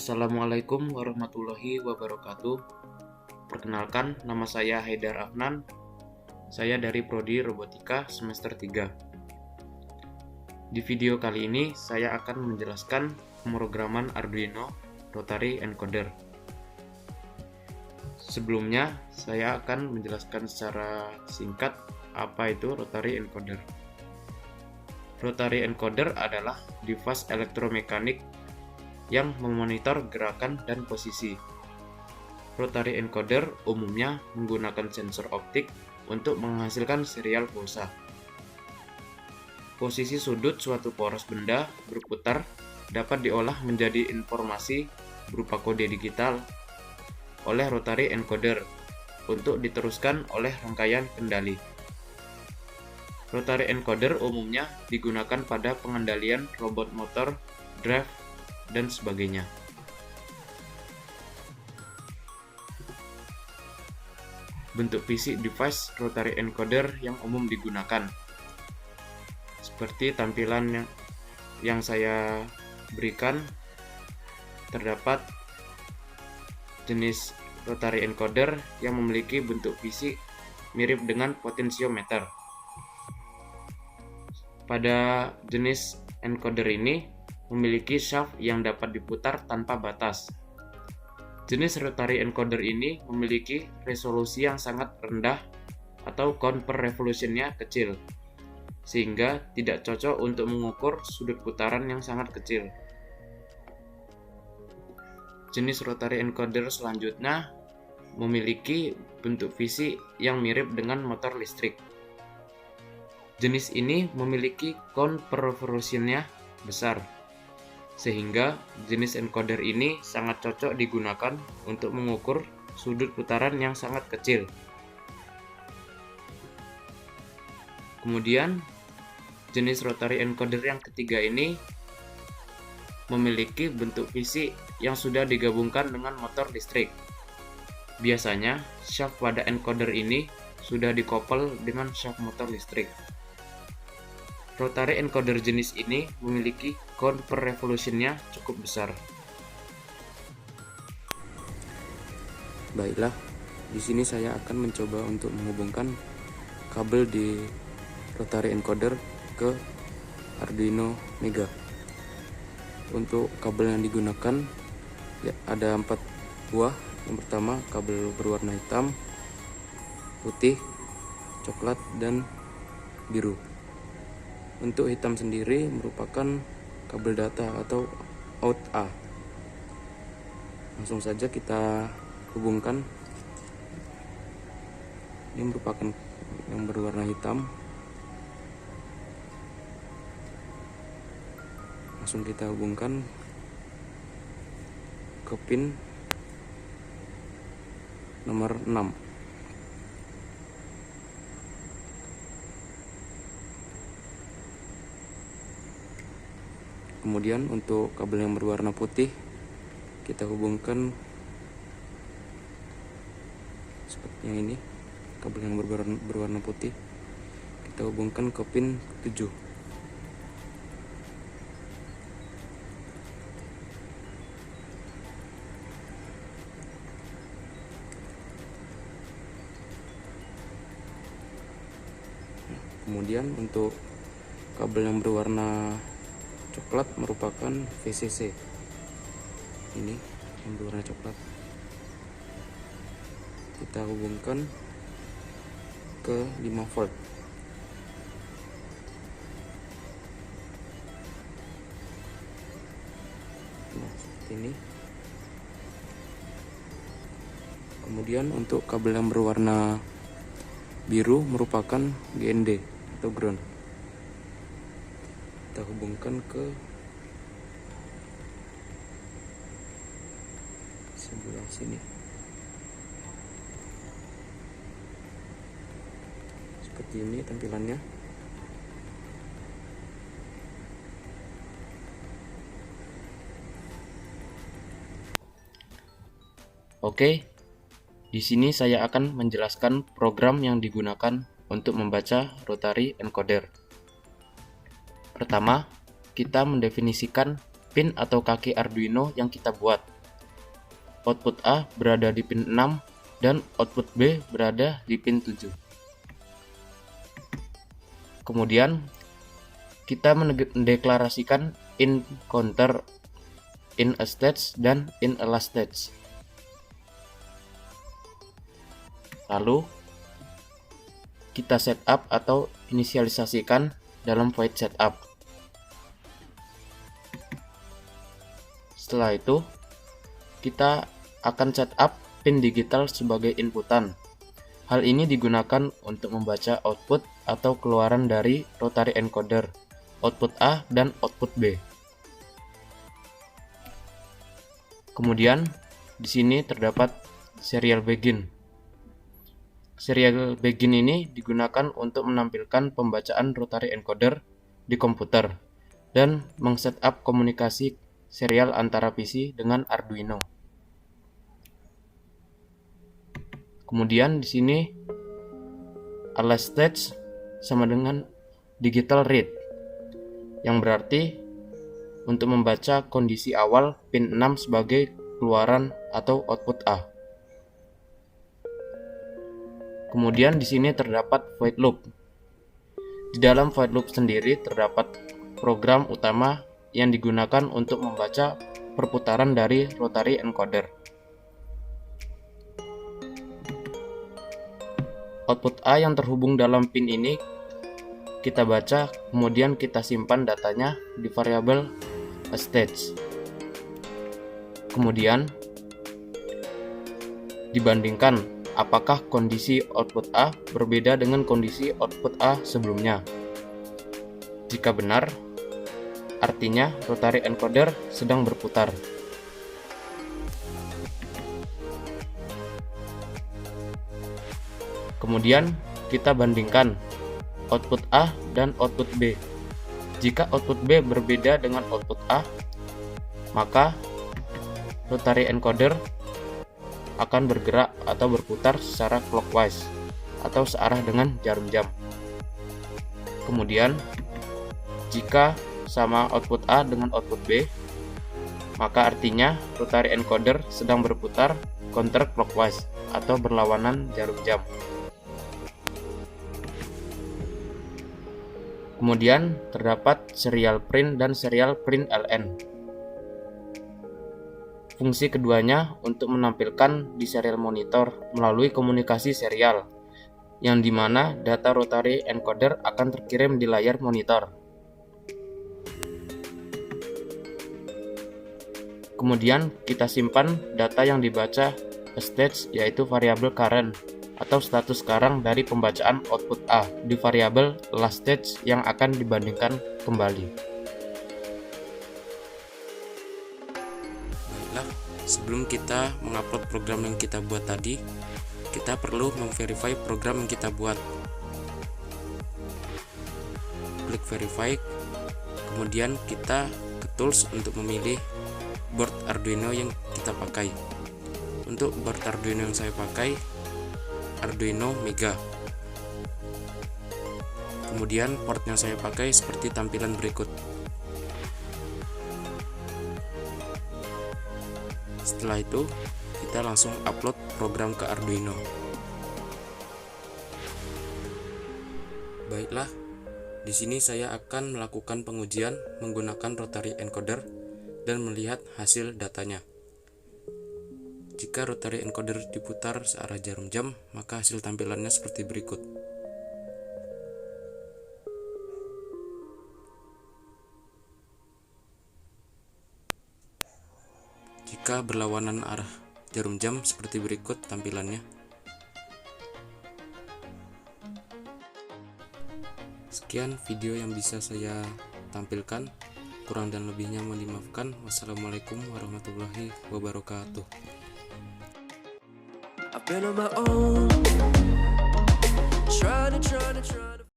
Assalamualaikum warahmatullahi wabarakatuh. Perkenalkan, nama saya Haidar Afnan. Saya dari Prodi Robotika semester 3. Di video kali ini, saya akan menjelaskan pemrograman Arduino Rotary Encoder. Sebelumnya, saya akan menjelaskan secara singkat apa itu Rotary Encoder. Rotary Encoder adalah device elektromekanik yang memonitor gerakan dan posisi. Rotary encoder umumnya menggunakan sensor optik untuk menghasilkan serial pulsa. Posisi sudut suatu poros benda berputar dapat diolah menjadi informasi berupa kode digital oleh rotary encoder untuk diteruskan oleh rangkaian kendali. Rotary encoder umumnya digunakan pada pengendalian robot motor, drive, dan sebagainya. Bentuk fisik device rotary encoder yang umum digunakan. Seperti tampilan yang saya berikan, terdapat jenis rotary encoder yang memiliki bentuk fisik mirip dengan potensiometer. Pada jenis encoder ini memiliki shaft yang dapat diputar tanpa batas. Jenis rotary encoder ini memiliki resolusi yang sangat rendah atau count per revolution-nya kecil, sehingga tidak cocok untuk mengukur sudut putaran yang sangat kecil. Jenis rotary encoder selanjutnya memiliki bentuk fisik yang mirip dengan motor listrik. Jenis ini memiliki count per revolution-nya besar, sehingga jenis encoder ini sangat cocok digunakan untuk mengukur sudut putaran yang sangat kecil. Kemudian, jenis rotary encoder yang ketiga ini memiliki bentuk fisik yang sudah digabungkan dengan motor listrik. Biasanya, shaft pada encoder ini sudah dikoppel dengan shaft motor listrik. Rotary encoder jenis ini memiliki count per revolution-nya cukup besar. Baiklah, di sini saya akan mencoba untuk menghubungkan kabel di rotary encoder ke Arduino Mega. Untuk kabel yang digunakan ada 4 buah. Yang pertama, kabel berwarna hitam, putih, coklat, dan biru. Untuk hitam sendiri merupakan kabel data atau out A. Langsung saja kita hubungkan. Ini merupakan yang berwarna hitam. Langsung kita hubungkan ke pin nomor 6. Kemudian untuk kabel yang berwarna putih kita hubungkan seperti yang ini. Kabel yang berwarna putih kita hubungkan ke pin 7. Kemudian untuk kabel yang berwarna coklat merupakan VCC. Ini yang berwarna coklat. Kita hubungkan ke 5 volt. Nah, seperti ini. Kemudian untuk kabel yang berwarna biru merupakan GND atau ground. Kita hubungkan ke sebelah sini. Seperti ini tampilannya. Oke, di sini saya akan menjelaskan program yang digunakan untuk membaca rotary encoder. Pertama, kita mendefinisikan pin atau kaki Arduino yang kita buat. output A berada di pin 6 dan output B berada di pin 7. Kemudian kita mendeklarasikan in counter, in a stage, dan in a last stage. Lalu kita setup atau inisialisasikan dalam void setup. Setelah itu kita akan setup pin digital sebagai inputan. Hal ini digunakan untuk membaca output atau keluaran dari rotary encoder, output A dan output B. Kemudian di sini terdapat serial begin. Serial begin ini digunakan untuk menampilkan pembacaan rotary encoder di komputer dan mengsetup komunikasi serial antara PC dengan Arduino. Kemudian di sini last stage sama dengan digital read, yang berarti untuk membaca kondisi awal pin 6 sebagai keluaran atau output A. Kemudian di sini terdapat void loop. Di dalam void loop sendiri terdapat program utama yang digunakan untuk membaca perputaran dari rotary encoder. Output A yang terhubung dalam pin ini kita baca, kemudian kita simpan datanya di variabel stage. Kemudian dibandingkan apakah kondisi output A berbeda dengan kondisi output A sebelumnya. Jika benar, artinya rotary encoder sedang berputar. Kemudian kita bandingkan output A dan output B. Jika output B berbeda dengan output A, maka rotary encoder akan bergerak atau berputar secara clockwise atau searah dengan jarum jam. Kemudian jika sama output A dengan output B, maka artinya rotary encoder sedang berputar counterclockwise atau berlawanan jarum jam. Kemudian terdapat serial print dan serial print ln. Fungsi keduanya untuk menampilkan di serial monitor melalui komunikasi serial, yang dimana data rotary encoder akan terkirim di layar monitor. Kemudian kita simpan data yang dibaca stage, yaitu variabel current atau status sekarang dari pembacaan output A di variabel last stage yang akan dibandingkan kembali. Baiklah, sebelum kita mengupload program yang kita buat tadi, kita perlu memverify program yang kita buat. Klik verify, kemudian kita ke tools untuk memilih board Arduino yang kita pakai. Untuk board Arduino yang saya pakai Arduino Mega. Kemudian port yang saya pakai seperti tampilan berikut. Setelah itu kita langsung upload program ke Arduino. Baiklah, di sini saya akan melakukan pengujian menggunakan rotary encoder dan melihat hasil datanya. Jika rotary encoder diputar searah jarum jam, maka hasil tampilannya seperti berikut. Jika berlawanan arah jarum jam, seperti berikut tampilannya. Sekian video yang bisa saya tampilkan. Kurang dan lebihnya mohon dimaafkan. Wassalamualaikum warahmatullahi wabarakatuh. I've been on my own, trying to